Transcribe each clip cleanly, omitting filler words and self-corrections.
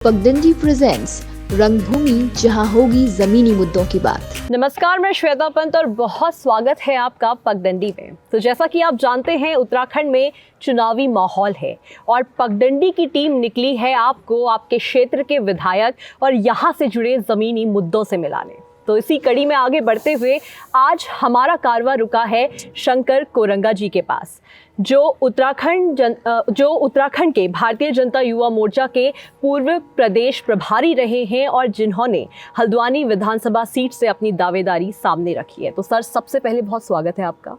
पगडंडी प्रेजेंट्स रंगभूमि, जहां होगी जमीनी मुद्दों की बात। नमस्कार, मैं श्वेता पंत और बहुत स्वागत है आपका पगडंडी में। तो जैसा कि आप जानते हैं, उत्तराखंड में चुनावी माहौल है और पगडंडी की टीम निकली है आपको आपके क्षेत्र के विधायक और यहाँ से जुड़े ज़मीनी मुद्दों से मिलाने। तो इसी कड़ी में आगे बढ़ते हुए आज हमारा कारवां रुका है शंकर कोरंगा जी के पास, जो उत्तराखंड के भारतीय जनता युवा मोर्चा के पूर्व प्रदेश प्रभारी रहे हैं और जिन्होंने हल्द्वानी विधानसभा सीट से अपनी दावेदारी सामने रखी है। तो सर, सबसे पहले बहुत स्वागत है आपका।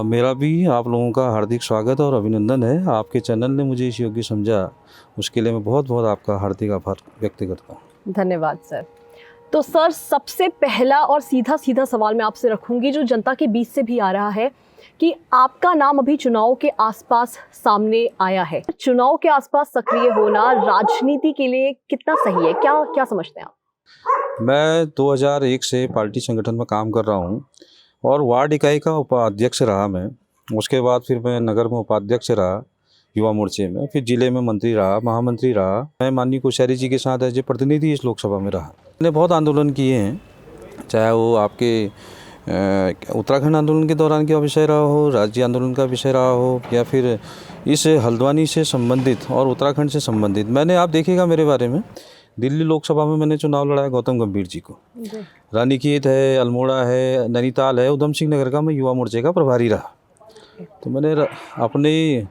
मेरा भी आप लोगों का हार्दिक स्वागत और अभिनंदन है। आपके चैनल ने मुझे इस योग्य समझा, उसके लिए मैं बहुत बहुत आपका हार्दिक आभार व्यक्त करता हूँ। धन्यवाद सर। तो सर, सबसे पहला और सीधा सवाल मैं आपसे रखूंगी, जो जनता के बीच से भी आ रहा है कि आपका नाम अभी चुनाव के आसपास सामने आया है। चुनाव के आसपास सक्रिय होना राजनीति के लिए कितना सही है, क्या समझते हैं आप? मैं 2001 से पार्टी संगठन में काम कर रहा हूँ और वार्ड इकाई का उपाध्यक्ष रहा मैं। उसके बाद फिर मैं नगर में उपाध्यक्ष रहा युवा मोर्चे में, फिर जिले में मंत्री रहा, महामंत्री रहा। मैं माननीय कोश्यारी जी के साथ एज ए प्रतिनिधि इस लोकसभा में रहा। मैंने बहुत आंदोलन किए हैं, चाहे वो आपके उत्तराखंड आंदोलन के दौरान का विषय रहा हो, राज्य आंदोलन का विषय रहा हो, या फिर इस हल्द्वानी से संबंधित और उत्तराखंड से संबंधित। मैंने, आप देखिएगा मेरे बारे में, दिल्ली लोकसभा में मैंने चुनाव लड़ाया गौतम गंभीर जी को। रानीखेत है, अल्मोड़ा है, नैनीताल है, उधम सिंह नगर का मैं युवा मोर्चे का प्रभारी रहा। तो मैंने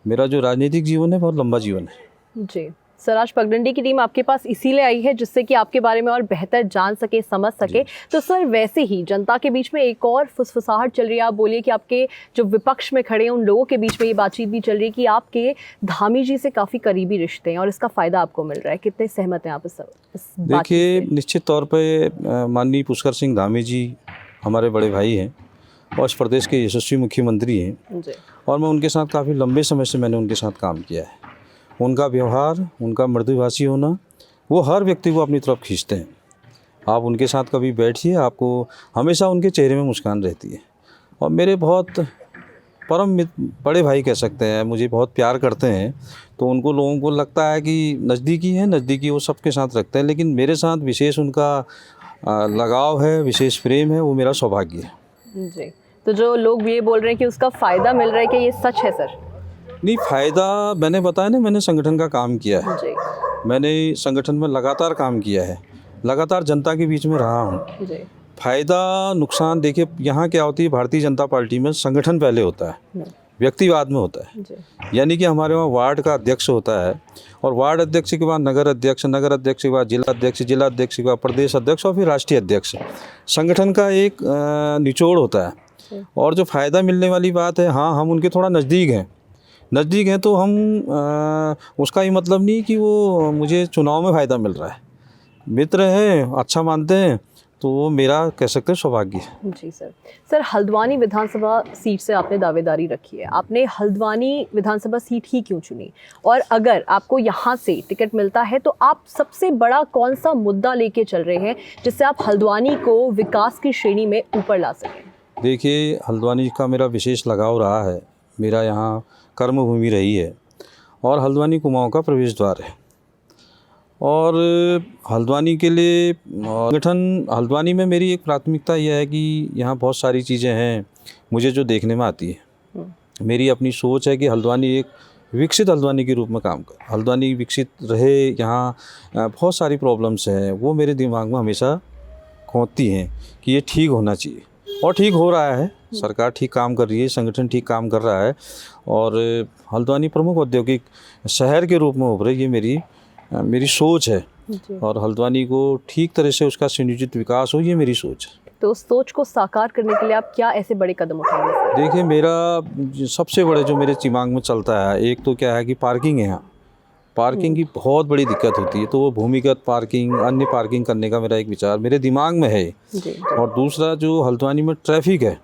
मेरा जो राजनीतिक जीवन है बहुत लंबा जीवन है। जी सर, आज पगडंडी की टीम आपके पास इसीलिए आई है जिससे कि आपके बारे में और बेहतर जान सके, समझ सके। तो सर, वैसे ही जनता के बीच में एक और फुसफुसाहट चल रही है। आप बोलिए कि आपके जो विपक्ष में खड़े हैं उन लोगों के बीच में ये बातचीत भी चल रही है कि आपके धामी जी से काफ़ी करीबी रिश्ते हैं और इसका फ़ायदा आपको मिल रहा है। कितने सहमत हैं आप इस देखिए, निश्चित तौर पर माननीय पुष्कर सिंह धामी जी हमारे बड़े भाई हैं और इस प्रदेश के यशस्वी मुख्यमंत्री हैं और मैं उनके साथ काफ़ी लंबे समय से मैंने उनके साथ काम किया है। उनका व्यवहार, उनका मृदुभाषी होना, वो हर व्यक्ति को अपनी तरफ खींचते हैं। आप उनके साथ कभी बैठिए, आपको हमेशा उनके चेहरे में मुस्कान रहती है। और मेरे बहुत परम बड़े भाई कह सकते हैं, मुझे बहुत प्यार करते हैं। तो उनको, लोगों को लगता है कि नज़दीकी वो सबके साथ रखते हैं, लेकिन मेरे साथ विशेष उनका लगाव है, विशेष प्रेम है, वो मेरा सौभाग्य है। जी, तो जो लोग ये बोल रहे हैं कि उसका फ़ायदा मिल रहा है, कि ये सच है सर? नहीं, फ़ायदा मैंने बताया ना, मैंने संगठन का काम किया है। जी। मैंने संगठन में लगातार काम किया है, लगातार जनता के बीच में रहा हूँ। फ़ायदा नुकसान देखिए, यहाँ क्या होती है, भारतीय जनता पार्टी में संगठन पहले होता है, व्यक्ति बाद में होता है। यानी कि हमारे वहाँ वार्ड का अध्यक्ष होता है और वार्ड अध्यक्ष के बाद नगर अध्यक्ष, नगर अध्यक्ष के बाद जिला अध्यक्ष, जिला अध्यक्ष के बाद प्रदेश अध्यक्ष और फिर राष्ट्रीय अध्यक्ष। संगठन का एक निचोड़ होता है। और जो फ़ायदा मिलने वाली बात है, हाँ, हम उनके थोड़ा नज़दीक हैं तो हम उसका ये मतलब नहीं कि वो मुझे चुनाव में फ़ायदा मिल रहा है। मित्र हैं, अच्छा मानते हैं, तो वो मेरा कह सकते हैं सौभाग्य है। जी सर, हल्द्वानी विधानसभा सीट से आपने दावेदारी रखी है। आपने हल्द्वानी विधानसभा सीट ही क्यों चुनी, और अगर आपको यहाँ से टिकट मिलता है तो आप सबसे बड़ा कौन सा मुद्दा लेके चल रहे हैं जिससे आप हल्द्वानी को विकास की श्रेणी में ऊपर ला सकें? देखिए, हल्द्वानी का मेरा विशेष लगाव रहा है। मेरा यहाँ कर्मभूमि रही है और हल्द्वानी कुमाऊं का प्रवेश द्वार है। और हल्द्वानी के लिए संगठन, हल्द्वानी में मेरी एक प्राथमिकता यह है कि यहाँ बहुत सारी चीज़ें हैं मुझे जो देखने में आती है। मेरी अपनी सोच है कि हल्द्वानी एक विकसित हल्द्वानी के रूप में काम करे, हल्द्वानी विकसित रहे। यहाँ बहुत सारी प्रॉब्लम्स हैं, वो मेरे दिमाग में हमेशा खोदती हैं कि ये ठीक होना चाहिए, और ठीक हो रहा है। सरकार ठीक काम कर रही है, संगठन ठीक काम कर रहा है और हल्द्वानी प्रमुख औद्योगिक शहर के रूप में उभरे, ये मेरी सोच है। और हल्द्वानी को ठीक तरह से उसका सुनियोजित विकास हो, ये मेरी सोच है। तो उस सोच को साकार करने के लिए आप क्या ऐसे बड़े कदम उठाएंगे? देखिए, मेरा सबसे बड़े जो मेरे दिमाग में चलता है, एक तो क्या है कि पार्किंग है। यहाँ पार्किंग की बहुत बड़ी दिक्कत होती है, तो वो भूमिगत पार्किंग, अन्य पार्किंग करने का मेरा एक विचार मेरे दिमाग में है। और दूसरा, जो हल्द्वानी में ट्रैफिक है,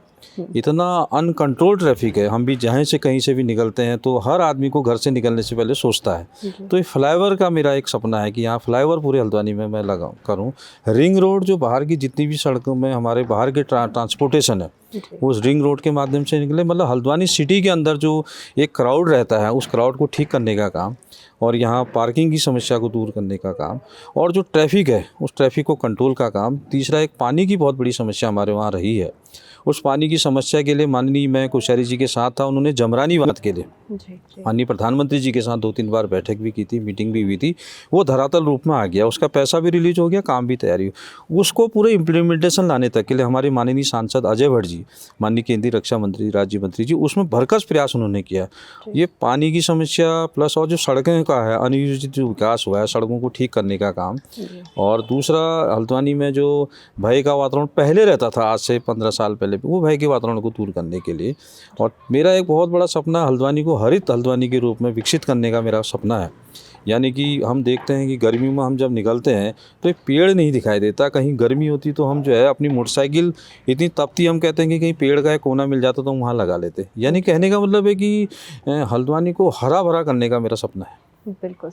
इतना अनकंट्रोल ट्रैफिक है, हम भी जहाँ से कहीं से भी निकलते हैं तो हर आदमी को घर से निकलने से पहले सोचता है। तो ये फ्लाईओवर का मेरा एक सपना है कि यहाँ फ्लाईओवर पूरे हल्द्वानी में मैं लगाऊँ करूँ। रिंग रोड जो बाहर की जितनी भी सड़कों में हमारे बाहर के ट्रांसपोर्टेशन है वो उस रिंग रोड के माध्यम से निकले, मतलब हल्द्वानी सिटी के अंदर जो एक क्राउड रहता है उस क्राउड को ठीक करने का काम, और यहाँ पार्किंग की समस्या को दूर करने का काम, और जो ट्रैफिक है उस ट्रैफिक को कंट्रोल का काम। तीसरा, एक पानी की बहुत बड़ी समस्या हमारे वहाँ रही है, उस पानी की समस्या के लिए माननीय मैं कोश्यारी जी के साथ था, उन्होंने जमरानी बांध के लिए माननीय प्रधानमंत्री जी के साथ 2-3 बार बैठक भी की थी, मीटिंग भी हुई थी। वो धरातल रूप में आ गया, उसका पैसा भी रिलीज हो गया, काम भी तैयारी हो। उसको पूरे इम्प्लीमेंटेशन लाने तक के लिए हमारे माननीय सांसद अजय भट्ट जी, माननीय केंद्रीय रक्षा मंत्री, राज्य मंत्री जी, उसमें भरकस प्रयास उन्होंने किया। ये पानी की समस्या प्लस और जो सड़कें का है अनुयोजित जो विकास हुआ है, सड़कों को ठीक करने का काम। और दूसरा, हल्द्वानी में जो भय का वातावरण पहले रहता था आज से 15 साल पहले, वो भय के वातावरण को दूर करने के लिए। और मेरा एक बहुत बड़ा सपना हल्द्वानी को हरित हल्द्वानी के रूप में विकसित करने का मेरा सपना है। यानी कि हम देखते हैं कि गर्मी में हम जब निकलते हैं तो एक पेड़ नहीं दिखाई देता, कहीं गर्मी होती तो हम जो है अपनी मोटरसाइकिल इतनी तपती, हम कहते हैं कि कहीं पेड़ का एक कोना मिल जाता तो हम वहाँ लगा लेते। यानी कहने का मतलब है कि हल्द्वानी को हरा भरा करने का मेरा सपना है। बिल्कुल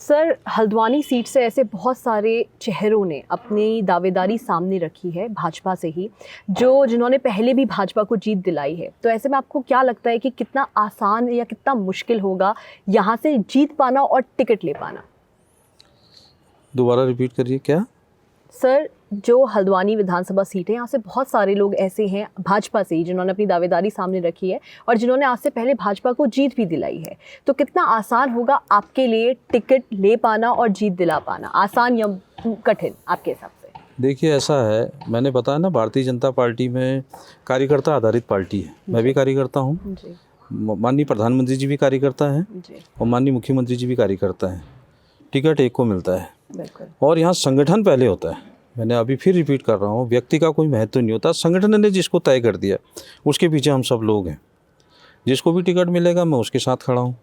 सर, हल्द्वानी सीट से ऐसे बहुत सारे चेहरों ने अपनी दावेदारी सामने रखी है भाजपा से ही, जिन्होंने पहले भी भाजपा को जीत दिलाई है। तो ऐसे में आपको क्या लगता है कि कितना आसान या कितना मुश्किल होगा यहाँ से जीत पाना और टिकट ले पाना? दोबारा रिपीट करिए। क्या सर, जो हल्द्वानी विधानसभा सीट है, यहाँ से बहुत सारे लोग ऐसे हैं भाजपा से ही जिन्होंने अपनी दावेदारी सामने रखी है और जिन्होंने आज से पहले भाजपा को जीत भी दिलाई है। तो कितना आसान होगा आपके लिए टिकट ले पाना और जीत दिला पाना? आसान या कठिन आपके हिसाब से? देखिए, ऐसा है, मैंने बताया ना, भारतीय जनता पार्टी में कार्यकर्ता आधारित पार्टी है। मैं भी कार्यकर्ता हूँ, माननीय प्रधानमंत्री जी भी कार्यकर्ता हैं और माननीय मुख्यमंत्री जी भी कार्यकर्ता हैं। टिकट एक को मिलता है और यहाँ संगठन पहले होता है। मैंने अभी फिर रिपीट कर रहा हूँ, व्यक्ति का कोई महत्व नहीं होता, संगठन ने जिसको तय कर दिया उसके पीछे हम सब लोग हैं। जिसको भी टिकट मिलेगा मैं उसके साथ खड़ा हूँ।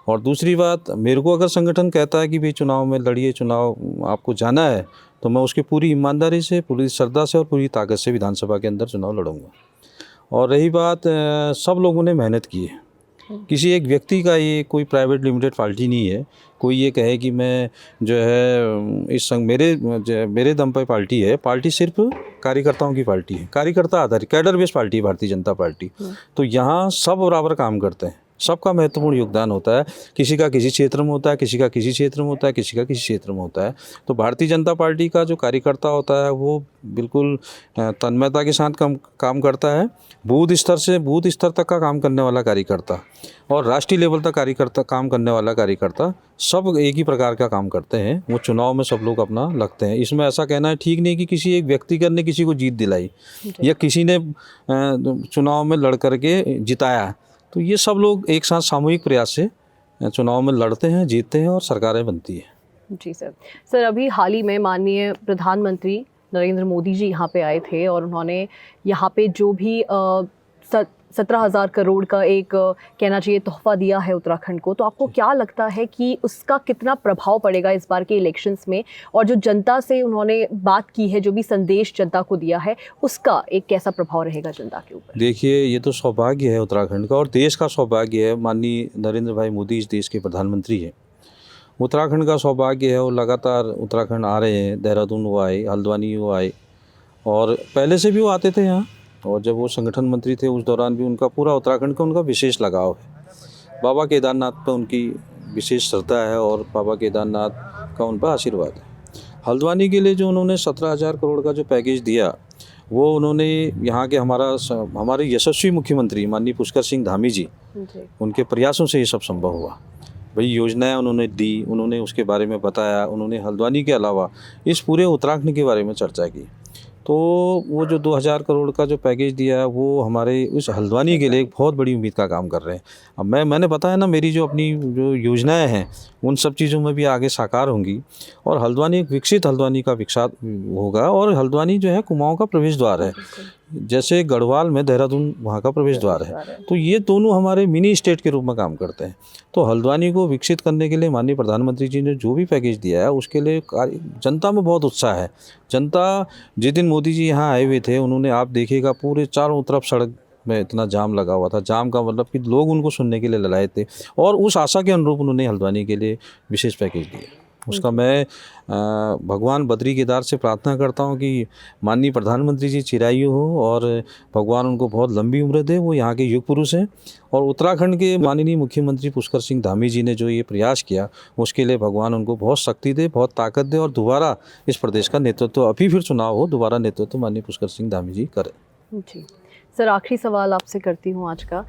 और दूसरी बात, मेरे को अगर संगठन कहता है कि भाई चुनाव में लड़िए, चुनाव आपको जाना है, तो मैं उसकी पूरी ईमानदारी से, पूरी श्रद्धा से और पूरी ताकत से विधानसभा के अंदर चुनाव लड़ूंगा। और रही बात, सब लोगों ने मेहनत की है, किसी एक व्यक्ति का ये कोई प्राइवेट लिमिटेड पार्टी नहीं है। कोई ये कहे कि मैं जो है इस संग मेरे दम पर पार्टी है, पार्टी सिर्फ कार्यकर्ताओं की पार्टी है, कार्यकर्ता आधारित कैडर बेस्ड पार्टी है भारतीय जनता पार्टी। तो यहाँ सब बराबर काम करते हैं, सबका महत्वपूर्ण योगदान होता है। किसी का किसी क्षेत्र में होता है, किसी का किसी क्षेत्र में होता है, किसी का किसी क्षेत्र में होता है। तो भारतीय जनता पार्टी का जो कार्यकर्ता होता है वो बिल्कुल तन्मयता के साथ काम करता है। बूथ स्तर से बूथ स्तर तक का काम करने वाला कार्यकर्ता और राष्ट्रीय लेवल तक कार्यकर्ता काम करने वाला कार्यकर्ता, सब एक ही प्रकार का काम करते हैं। वो चुनाव में सब लोग अपना लगते हैं। इसमें ऐसा कहना है ठीक नहीं कि किसी एक व्यक्तिगत ने किसी को जीत दिलाई या किसी ने चुनाव में लड़ करके जिताया। तो ये सब लोग एक साथ सामूहिक प्रयास से चुनाव में लड़ते हैं, जीतते हैं और सरकारें बनती है। जी सर, अभी हाल ही में माननीय प्रधानमंत्री नरेंद्र मोदी जी यहाँ पे आए थे और उन्होंने यहाँ पे जो भी 17,000 करोड़ का एक कहना चाहिए तोहफा दिया है उत्तराखंड को, तो आपको क्या लगता है कि उसका कितना प्रभाव पड़ेगा इस बार के इलेक्शंस में? और जो जनता से उन्होंने बात की है, जो भी संदेश जनता को दिया है, उसका एक कैसा प्रभाव रहेगा जनता के ऊपर? देखिए, ये तो सौभाग्य है उत्तराखंड का और देश का सौभाग्य है। माननीय नरेंद्र भाई मोदी इस देश के प्रधानमंत्री हैं। उत्तराखंड का सौभाग्य है और लगातार उत्तराखंड आ रहे हैं। देहरादून वो आए, हल्द्वानी वो आए और पहले से भी वो आते थे यहाँ। और जब वो संगठन मंत्री थे उस दौरान भी उनका पूरा उत्तराखंड का उनका विशेष लगाव है। बाबा केदारनाथ पर उनकी विशेष श्रद्धा है और बाबा केदारनाथ का उन पर आशीर्वाद है। हल्द्वानी के लिए जो उन्होंने 17,000 करोड़ का जो पैकेज दिया, वो उन्होंने यहाँ के हमारे यशस्वी मुख्यमंत्री माननीय पुष्कर सिंह धामी जी, उनके प्रयासों से ये सब संभव हुआ। भाई योजनाएं उन्होंने दी, उन्होंने उसके बारे में बताया, उन्होंने हल्द्वानी के अलावा इस पूरे उत्तराखंड के बारे में चर्चा की। तो वो जो 2,000 करोड़ का जो पैकेज दिया है वो हमारे उस हल्द्वानी के लिए एक बहुत बड़ी उम्मीद का काम कर रहे हैं। अब मैंने बताया ना, मेरी जो अपनी जो योजनाएं हैं उन सब चीज़ों में भी आगे साकार होंगी और हल्द्वानी एक विकसित हल्द्वानी का विकसित होगा। और हल्द्वानी जो है कुमाऊं का प्रवेश द्वार है। जैसे गढ़वाल में देहरादून वहाँ का प्रवेश द्वार है, तो ये दोनों हमारे मिनी स्टेट के रूप में काम करते हैं। तो हल्द्वानी को विकसित करने के लिए माननीय प्रधानमंत्री जी ने जो भी पैकेज दिया है उसके लिए जनता में बहुत उत्साह है। जनता, जिस दिन मोदी जी यहाँ आए हुए थे, उन्होंने, आप देखिएगा, पूरे चारों तरफ सड़क में इतना जाम लगा हुआ था। जाम का मतलब कि लोग उनको सुनने के लिए ललाए थे, और उस आशा के अनुरूप उन्होंने हल्द्वानी के लिए विशेष पैकेज दिए। उसका मैं भगवान बद्री केदार से प्रार्थना करता हूँ कि माननीय प्रधानमंत्री जी चिरायु हो और भगवान उनको बहुत लंबी उम्र दे। वो यहाँ के युग पुरुष हैं, और उत्तराखंड के माननीय मुख्यमंत्री पुष्कर सिंह धामी जी ने जो ये प्रयास किया, उसके लिए भगवान उनको बहुत शक्ति दे, बहुत ताकत दे, और दोबारा इस प्रदेश का नेतृत्व, अभी फिर चुनाव हो, दोबारा नेतृत्व माननीय पुष्कर सिंह धामी जी करें। जी सर, आखिरी सवाल आपसे करती हूँ आज का।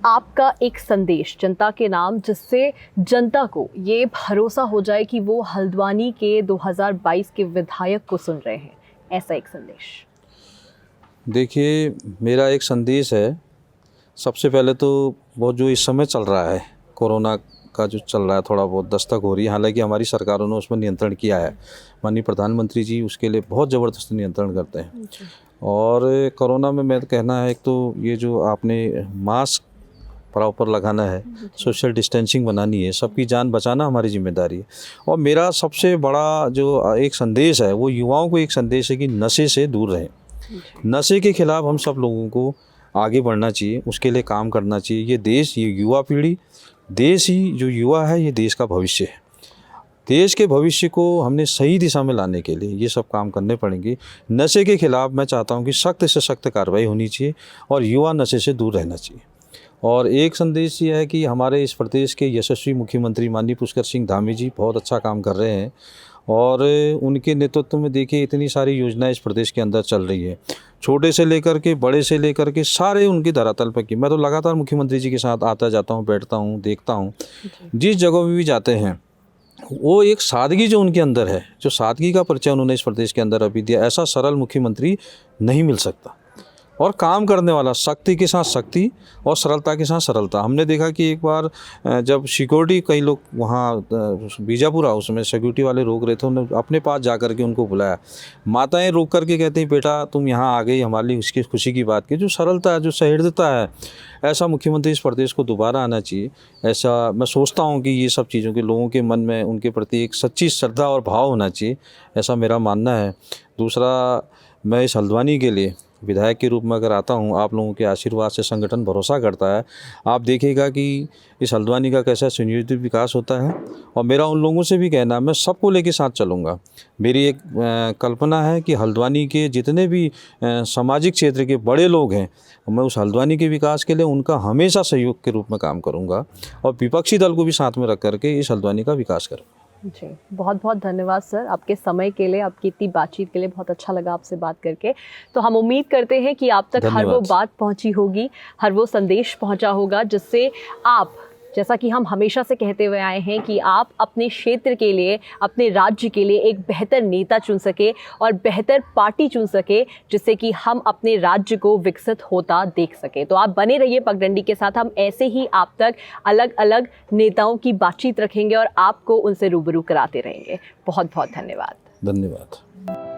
आपका एक संदेश जनता के नाम, जिससे जनता को ये भरोसा हो जाए कि वो हल्द्वानी के 2022 के विधायक को सुन रहे हैं, ऐसा एक संदेश। देखिए, मेरा एक संदेश है, सबसे पहले तो वो जो इस समय चल रहा है, कोरोना का जो चल रहा है, थोड़ा बहुत दस्तक हो रही है, हालांकि हमारी सरकारों ने उसमें नियंत्रण किया है। माननीय प्रधानमंत्री जी उसके लिए बहुत ज़बरदस्त नियंत्रण करते हैं। और कोरोना में मैं कहना है, एक तो ये जो आपने मास्क प्रॉपर लगाना है, सोशल डिस्टेंसिंग बनानी है, सबकी जान बचाना हमारी जिम्मेदारी है। और मेरा सबसे बड़ा जो एक संदेश है, वो युवाओं को एक संदेश है कि नशे से दूर रहें। नशे के खिलाफ हम सब लोगों को आगे बढ़ना चाहिए, उसके लिए काम करना चाहिए। ये देश, ये युवा पीढ़ी, देश ही जो युवा है, ये देश का भविष्य है। देश के भविष्य को हमने सही दिशा में लाने के लिए ये सब काम करने पड़ेंगे। नशे के खिलाफ मैं चाहता हूँ कि सख्त से सख्त कार्रवाई होनी चाहिए, और युवा नशे से दूर रहना चाहिए। और एक संदेश ये है कि हमारे इस प्रदेश के यशस्वी मुख्यमंत्री माननीय पुष्कर सिंह धामी जी बहुत अच्छा काम कर रहे हैं, और उनके नेतृत्व में देखिए इतनी सारी योजनाएं इस प्रदेश के अंदर चल रही है, छोटे से लेकर के बड़े से लेकर के सारे उनकी धरातल पर की। मैं तो लगातार मुख्यमंत्री जी के साथ आता जाता हूँ, बैठता हूँ, देखता हूँ। जिस जगह में भी जाते हैं, वो एक सादगी जो उनके अंदर है, जो सादगी का परिचय उन्होंने इस प्रदेश के अंदर अभी दिया, ऐसा सरल मुख्यमंत्री नहीं मिल सकता। और काम करने वाला, शक्ति के साथ शक्ति और सरलता के साथ सरलता। हमने देखा कि एक बार जब सिक्योरिटी, कई लोग वहाँ बीजापुर हाउस में सिक्योरिटी वाले रोक रहे थे, उन्होंने अपने पास जा कर के उनको बुलाया। माताएं रोक करके कहती हैं, बेटा तुम यहाँ आ गई, हमारे लिए उसकी खुशी की बात की। जो सरलता है, जो सहृदयता है, ऐसा मुख्यमंत्री इस प्रदेश को दोबारा आना चाहिए। ऐसा मैं सोचता हूँ कि ये सब चीज़ों के लोगों के मन में उनके प्रति एक सच्ची श्रद्धा और भाव होना चाहिए, ऐसा मेरा मानना है। दूसरा, मैं इस हल्द्वानी के लिए विधायक के रूप में अगर आता हूँ, आप लोगों के आशीर्वाद से संगठन भरोसा करता है। आप देखिएगा कि इस हल्द्वानी का कैसा सुनियोजित विकास होता है। और मेरा उन लोगों से भी कहना है, मैं सबको लेके साथ चलूँगा। मेरी एक कल्पना है कि हल्द्वानी के जितने भी सामाजिक क्षेत्र के बड़े लोग हैं, मैं उस हल्द्वानी के विकास के लिए उनका हमेशा सहयोग के रूप में काम करूँगा, और विपक्षी दल को भी साथ में रख करके इस हल्द्वानी का विकास करूँगा। जी, बहुत बहुत धन्यवाद सर, आपके समय के लिए, आपकी इतनी बातचीत के लिए। बहुत अच्छा लगा आपसे बात करके। तो हम उम्मीद करते हैं कि आप तक हर वो बात पहुंची होगी, हर वो संदेश पहुंचा होगा, जिससे आप, जैसा कि हम हमेशा से कहते हुए आए हैं, कि आप अपने क्षेत्र के लिए, अपने राज्य के लिए एक बेहतर नेता चुन सके और बेहतर पार्टी चुन सके, जिससे कि हम अपने राज्य को विकसित होता देख सके। तो आप बने रहिए पगडंडी के साथ, हम ऐसे ही आप तक अलग अलग नेताओं की बातचीत रखेंगे और आपको उनसे रूबरू कराते रहेंगे। बहुत बहुत धन्यवाद। धन्यवाद।